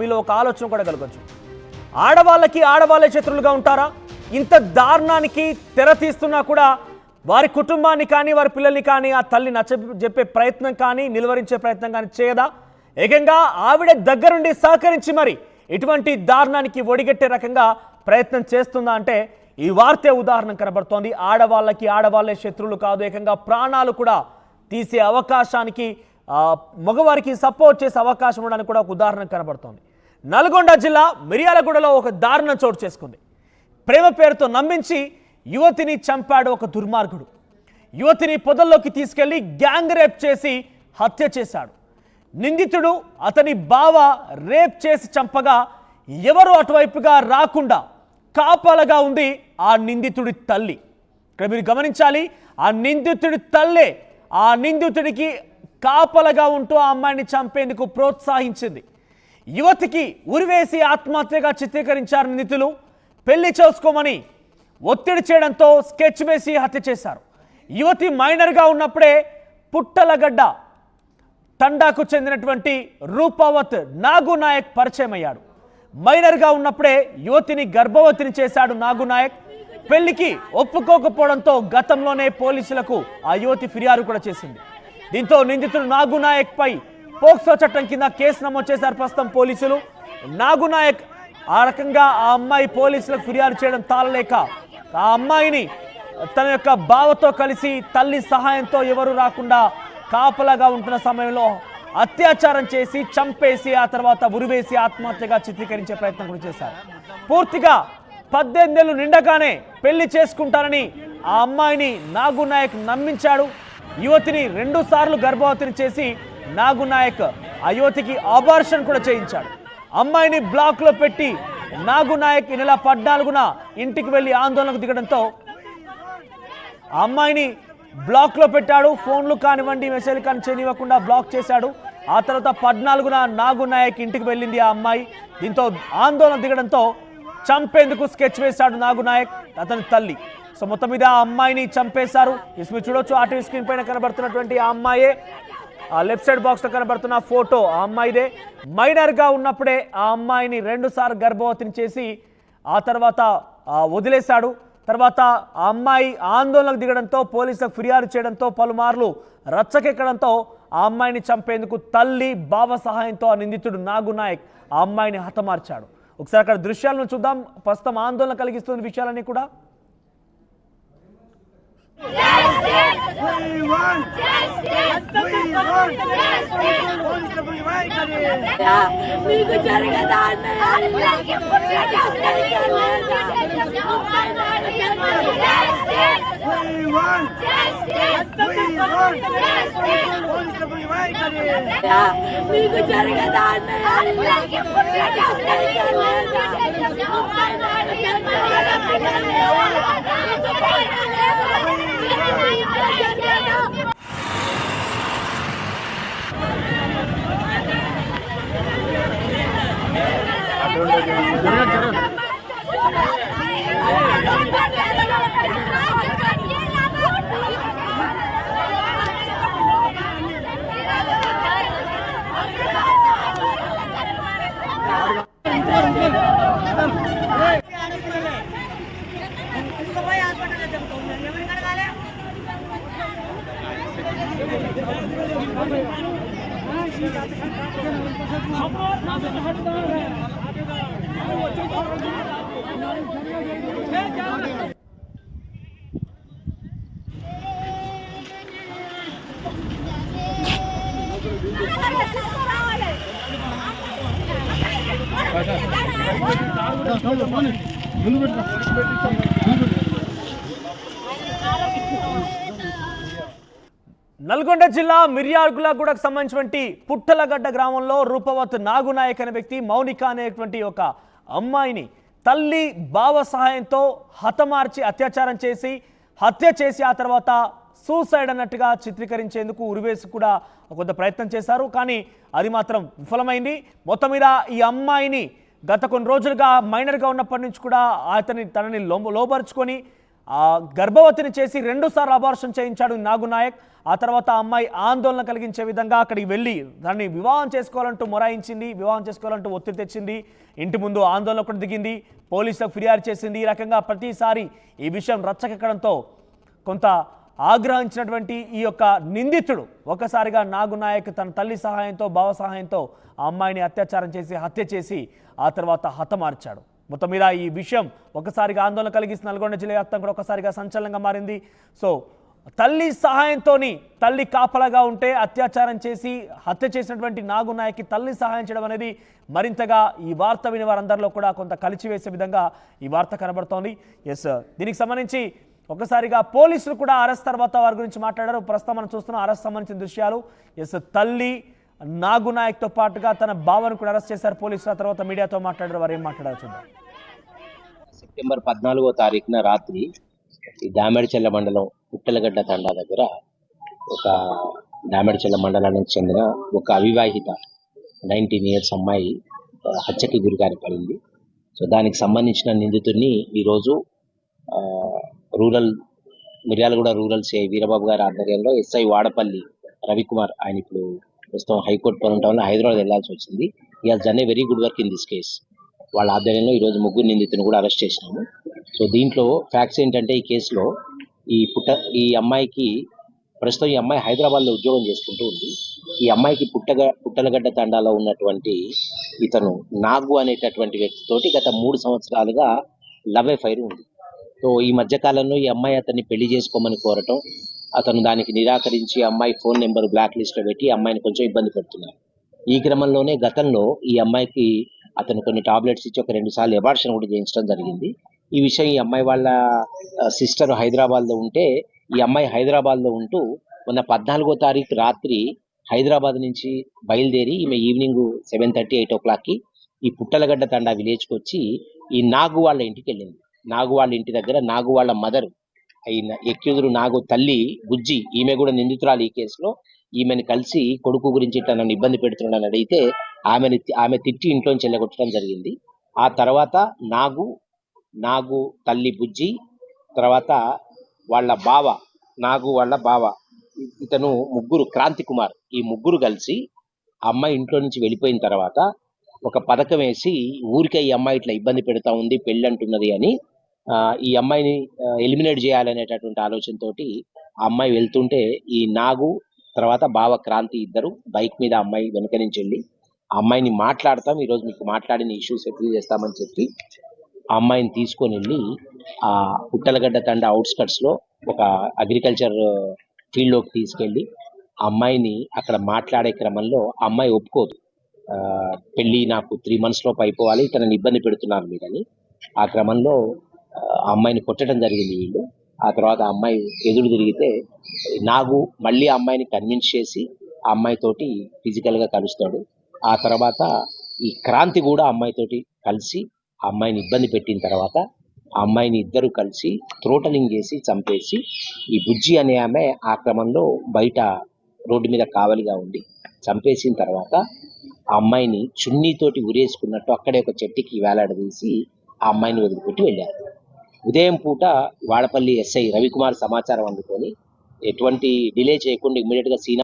మీలో ఒక ఆలోచన కూడా కలగొచ్చు. ఆడవాళ్ళకి ఆడవాళ్ళే శత్రులుగా ఉంటారా? ఇంత దారుణానికి తెర తీస్తున్నా కూడా వారి కుటుంబాన్ని కానీ వారి పిల్లల్ని కానీ ఆ తల్లి నచ్చజెప్పే ప్రయత్నం కానీ నిలువరించే ప్రయత్నం కానీ చేయదా? ఏకంగా ఆవిడ దగ్గరుండి సహకరించి మరి ఇటువంటి దారుణానికి ఒడిగట్టే రకంగా ప్రయత్నం చేస్తుందా అంటే ఈ వార్తే ఉదాహరణ కనబడుతోంది. ఆడవాళ్ళకి ఆడవాళ్ళే శత్రువులు కాదు, ఏకంగా ప్రాణాలు కూడా తీసే అవకాశానికి మగవారికి సపోర్ట్ చేసే అవకాశం ఉండడానికి కూడా ఒక ఉదాహరణ కనబడుతోంది. నల్గొండ జిల్లా మిర్యాలగూడలో ఒక దారుణం చోటు చేసుకుంది. ప్రేమ పేరుతో నమ్మించి యువతిని చంపాడు ఒక దుర్మార్గుడు. యువతిని పొదల్లోకి తీసుకెళ్లి గ్యాంగ్ రేప్ చేసి హత్య చేశాడు. నిందితుడు అతని బావ రేప్ చేసి చంపగా ఎవరు అటువైపుగా రాకుండా కాపలగా ఉంది ఆ నిందితుడి తల్లి. ఇక్కడ మీరు గమనించాలి, ఆ నిందితుడి తల్లే ఆ నిందితుడికి కాపలగా ఉంటూ ఆ అమ్మాయిని చంపేందుకు ప్రోత్సహించింది. యువతికి ఉరివేసి ఆత్మహత్యగా చిత్రీకరించారు నిందితులు. పెళ్లి చేసుకోమని ఒత్తిడి చేయడంతో స్కెచ్ వేసి హత్య చేశారు. యువతి మైనర్గా ఉన్నప్పుడే పుట్టలగడ్డ తండాకు చెందినటువంటి రూపావత్ నాగునాయక్ పరిచయం అయ్యాడు. మైనర్గా ఉన్నప్పుడే యువతిని గర్భవతిని చేశాడు నాగునాయక్. పెళ్లికి ఒప్పుకోకపోవడంతో గతంలోనే పోలీసులకు ఆ యువతి ఫిర్యాదు కూడా చేసింది. దీంతో నిందితుడు నాగునాయక్ పై పోక్సో చట్టం కింద కేసు నమోదు చేశారు ప్రస్తుతం పోలీసులు. నాగునాయక్ ఆ రకంగా ఆ అమ్మాయి పోలీసులకు ఫిర్యాదు చేయడం తాళలేక ఆ అమ్మాయిని తన యొక్క బావతో కలిసి తల్లి సహాయంతో ఎవరు రాకుండా కాపలాగా ఉంటున్న సమయంలో అత్యాచారం చేసి చంపేసి ఆ తర్వాత ఉరివేసి ఆత్మహత్యగా చిత్రీకరించే ప్రయత్నం కూడా చేశారు. పూర్తిగా 18 ఏళ్ళు నిండగానే పెళ్లి చేసుకుంటారని ఆ అమ్మాయిని నాగునాయక్ నమ్మించాడు. యువతిని 2 సార్లు గర్భవతిని చేసి నాగునాయక్ ఆ యువతికి అబార్షన్ కూడా చేయించాడు. అమ్మాయిని బ్లాక్లో పెట్టి నాగునాయక్ ఈ నెల 14న ఇంటికి వెళ్ళి ఆందోళనకు దిగడంతో ఆ అమ్మాయిని బ్లాక్లో పెట్టాడు. ఫోన్లు కానివ్వండి మెసేజ్లు కానీ చేయనివ్వకుండా బ్లాక్ చేశాడు. ఆ తర్వాత 14న నాగునాయక్ ఇంటికి వెళ్ళింది ఆ అమ్మాయి. దీంతో ఆందోళన దిగడంతో చంపేందుకు స్కెచ్ వేశాడు నాగునాయక్ అతని తల్లి. సో మొత్తం మీద ఆ అమ్మాయిని చంపేశారు. మీరు చూడొచ్చు ఆర్టీవీ స్క్రీన్ పైన కనబడుతున్నటువంటి ఆ అమ్మాయే, ఆ లెఫ్ట్ సైడ్ బాక్స్లో కనబడుతున్న ఫోటో ఆ అమ్మాయిదే. మైనర్గా ఉన్నప్పుడే ఆ అమ్మాయిని 2 సార్లు గర్భవతిని చేసి ఆ తర్వాత వదిలేశాడు. తర్వాత ఆ అమ్మాయి ఆందోళనకు దిగడంతో పోలీసులకు ఫిర్యాదు చేయడంతో పలుమార్లు రచ్చకెక్కడంతో ఆ అమ్మాయిని చంపేందుకు తల్లి బావ సహాయంతో ఆ నిందితుడు నాగునాయక్ ఆ అమ్మాయిని హతమార్చాడు. ఒకసారి అక్కడ దృశ్యాలను చూద్దాం. ప్రస్తుతం ఆందోళన కలిగిస్తున్న విషయాలన్నీ కూడా మీకు జరగదా నల్గొండ జిల్లా మిర్యాలగూడకు సంబంధించినటువంటి పుట్టలగడ్డ గ్రామంలో రూపవత్ నాగునాయక్ అనే వ్యక్తి మౌనిక అనేటువంటి ఒక అమ్మాయిని తల్లి బావ సహాయంతో హతమార్చి అత్యాచారం చేసి హత్య చేసి ఆ తర్వాత సూసైడ్ అన్నట్టుగా చిత్రీకరించేందుకు ఉరివేసి కూడా కొంత ప్రయత్నం చేశారు. కానీ అది మాత్రం విఫలమైంది. మొత్తం మీద ఈ అమ్మాయిని గత కొన్ని రోజులుగా మైనర్గా ఉన్నప్పటి నుంచి కూడా తనని లోబరుచుకొని ఆ గర్భవతిని చేసి 2 సార్లు అబార్షన్ చేయించాడు నాగు నాయక్. ఆ తర్వాత ఆ అమ్మాయి ఆందోళన కలిగించే విధంగా అక్కడికి వెళ్ళి దాన్ని వివాహం చేసుకోవాలంటూ మొరాయించింది, వివాహం చేసుకోవాలంటూ ఒత్తిడి తెచ్చింది, ఇంటి ముందు ఆందోళన కూడా దిగింది, పోలీసులకు ఫిర్యాదు చేసింది. ఈ రకంగా ప్రతిసారి ఈ విషయం రచ్చకెక్కడంతో కొంత ఆగ్రహించినటువంటి ఈ యొక్క నిందితుడు ఒకసారిగా నాగు నాయక్ తన తల్లి సహాయంతో, బావ సహాయంతో ఆ అమ్మాయిని అత్యాచారం చేసి హత్య చేసి ఆ తర్వాత హతమార్చాడు. మొత్తం మీద ఈ విషయం ఒకసారిగా ఆందోళన కలిగిస్తున్న నల్గొండ జిల్లా వ్యాప్తంగా కూడా ఒకసారిగా సంచలనంగా మారింది. సో తల్లి సహాయంతో తల్లి కాపలాగా ఉంటే అత్యాచారం చేసి హత్య చేసినటువంటి నాగు నాయక్కి తల్లి సహాయం చేయడం అనేది మరింతగా ఈ వార్త విని వారందరిలో కూడా కొంత కలిచివేసే విధంగా ఈ వార్త కనబడుతోంది. ఎస్, దీనికి సంబంధించి ఒకసారిగా పోలీసులు కూడా అరెస్ట్ తర్వాత వారి గురించి మాట్లాడారు. ప్రస్తుతం మనం చూస్తున్న అరెస్ట్ సంబంధించిన దృశ్యాలు. ఎస్, తల్లి నాగు నాయక్తో పాటుగా తన బావను కూడా అరెస్ట్ చేశారు పోలీసులు. ఆ తర్వాత మీడియాతో మాట్లాడారు. వారు ఏం మాట్లాడారు చూద్దాం. సెప్టెంబర్ 14వ తారీఖున రాత్రి ఈ దామెడచెల్ల మండలం పుట్టలగడ్డ తండా దగ్గర ఒక దామెడచెల్ల మండలానికి చెందిన ఒక అవివాహిత 19 years అమ్మాయి హత్యకి గురికారి పడింది. సో దానికి సంబంధించిన నిందితుడిని ఈరోజు మిర్యాలగూడ రూరల్ సిఐ వీరబాబు గారి ఆధ్వర్యంలో ఎస్ఐ వాడపల్లి రవికుమార్, ఆయన ఇప్పుడు ప్రస్తుతం హైకోర్టు పని ఉండటం వల్ల హైదరాబాద్ వెళ్లాల్సి వచ్చింది. ఈ has done a very good work in this case. వాళ్ళ ఆధ్వర్యంలో ఈరోజు 3 నిందితులను కూడా అరెస్ట్ చేసినాము. సో దీంట్లో ఫ్యాక్ట్స్ ఏంటంటే, ఈ కేసులో ఈ అమ్మాయికి ప్రస్తుతం ఈ అమ్మాయి హైదరాబాద్లో ఉద్యోగం చేసుకుంటూ ఉంది. ఈ అమ్మాయికి పుట్టలగడ్డ తండాలో ఉన్నటువంటి ఇతను నాగు అనేటటువంటి వ్యక్తితోటి గత 3 సంవత్సరాలుగా లవ్ అఫైర్ ఉంది. సో ఈ మధ్యకాలంలో ఈ అమ్మాయి అతన్ని పెళ్లి చేసుకోమని కోరటం, అతను దానికి నిరాకరించి అమ్మాయి ఫోన్ నెంబర్ బ్లాక్ లిస్ట్లో పెట్టి అమ్మాయిని కొంచెం ఇబ్బంది పెడుతున్నారు. ఈ క్రమంలోనే గతంలో ఈ అమ్మాయికి అతను కొన్ని టాబ్లెట్స్ ఇచ్చి ఒక 2 సార్లు అబార్షన్ కూడా చేయించడం జరిగింది. ఈ విషయం ఈ అమ్మాయి వాళ్ళ సిస్టర్ హైదరాబాద్లో ఉంటే, ఈ అమ్మాయి హైదరాబాద్లో ఉంటూ మొన్న 14వ తారీఖు రాత్రి హైదరాబాద్ నుంచి బయలుదేరి ఈమె ఈవినింగ్ 7:30, 8 o'clockకి ఈ పుట్టలగడ్డ తండా విలేజ్కి వచ్చి ఈ నాగు వాళ్ళ ఇంటికి వెళ్ళింది. నాగు వాళ్ళ ఇంటి దగ్గర నాగు వాళ్ళ మదర్ అయిన ఎక్యూజుడు నాగు తల్లి బుజ్జి, ఈమె కూడా నిందితురాలు ఈ కేసులో, ఈమెను కలిసి కొడుకు గురించి నన్ను ఇబ్బంది పెడుతున్నాడని అడిగితే ఆమె తిట్టి ఇంట్లోంచి వెళ్ళగొట్టడం జరిగింది. ఆ తర్వాత నాగు తల్లి బుజ్జి, తర్వాత నాగు వాళ్ళ బావ ఇతను ముగ్గురు, క్రాంతి కుమార్, ఈ ముగ్గురు కలిసి అమ్మాయి ఇంట్లో నుంచి వెళ్ళిపోయిన తర్వాత ఒక పథకం వేసి, ఊరికే ఈ అమ్మాయి ఇట్లా ఇబ్బంది పెడతా ఉంది, పెళ్ళి అంటున్నది అని ఈ అమ్మాయిని ఎలిమినేట్ చేయాలనేటటువంటి ఆలోచనతోటి ఆ అమ్మాయి వెళ్తుంటే ఈ నాగు తర్వాత బావ క్రాంతి ఇద్దరు బైక్ మీద అమ్మాయి వెనక నుంచి వెళ్ళి ఆ అమ్మాయిని మాట్లాడతాం, ఈరోజు మీకు మాట్లాడిన ఇష్యూ సెటిల్ చేస్తామని చెప్పి ఆ అమ్మాయిని తీసుకొని వెళ్ళి ఆ పుట్టలగడ్డ తండ అవుట్స్కట్స్లో ఒక అగ్రికల్చర్ ఫీల్డ్లోకి తీసుకెళ్ళి ఆ అమ్మాయిని అక్కడ మాట్లాడే క్రమంలో ఆ అమ్మాయి ఒప్పుకోదు. పెళ్ళి నాకు 3 months లోపు అయిపోవాలి, తనని ఇబ్బంది పెడుతున్నారు మీరని. ఆ క్రమంలో ఆ అమ్మాయిని కొట్టడం జరిగింది వీళ్ళు. ఆ తర్వాత ఆ అమ్మాయి ఎదురు తిరిగితే నాగు మళ్ళీ ఆ అమ్మాయిని కన్విన్స్ చేసి ఆ అమ్మాయితోటి ఫిజికల్గా కలుస్తాడు. ఆ తర్వాత ఈ క్రాంతి కూడా ఆ అమ్మాయితోటి కలిసి ఆ అమ్మాయిని ఇబ్బంది పెట్టిన తర్వాత ఆ అమ్మాయిని ఇద్దరు కలిసి థ్రోటలింగ్ చేసి చంపేసి, ఈ బుజ్జి అనే ఆమె ఆ క్రమంలో బయట రోడ్డు మీద కావలిగా ఉండి చంపేసిన తర్వాత ఆ అమ్మాయిని చున్నీతోటి ఉరేసుకున్నట్టు అక్కడే ఒక చెట్టుకి వేలాడదీసి ఆ అమ్మాయిని వదిలిపెట్టి వెళ్ళారు. ఉదయం పూట వాడపల్లి ఎస్ఐ రవికుమార్ సమాచారం అందుకొని ఎటువంటి డిలే చేయకుండా ఇమ్మీడియట్గా సీన్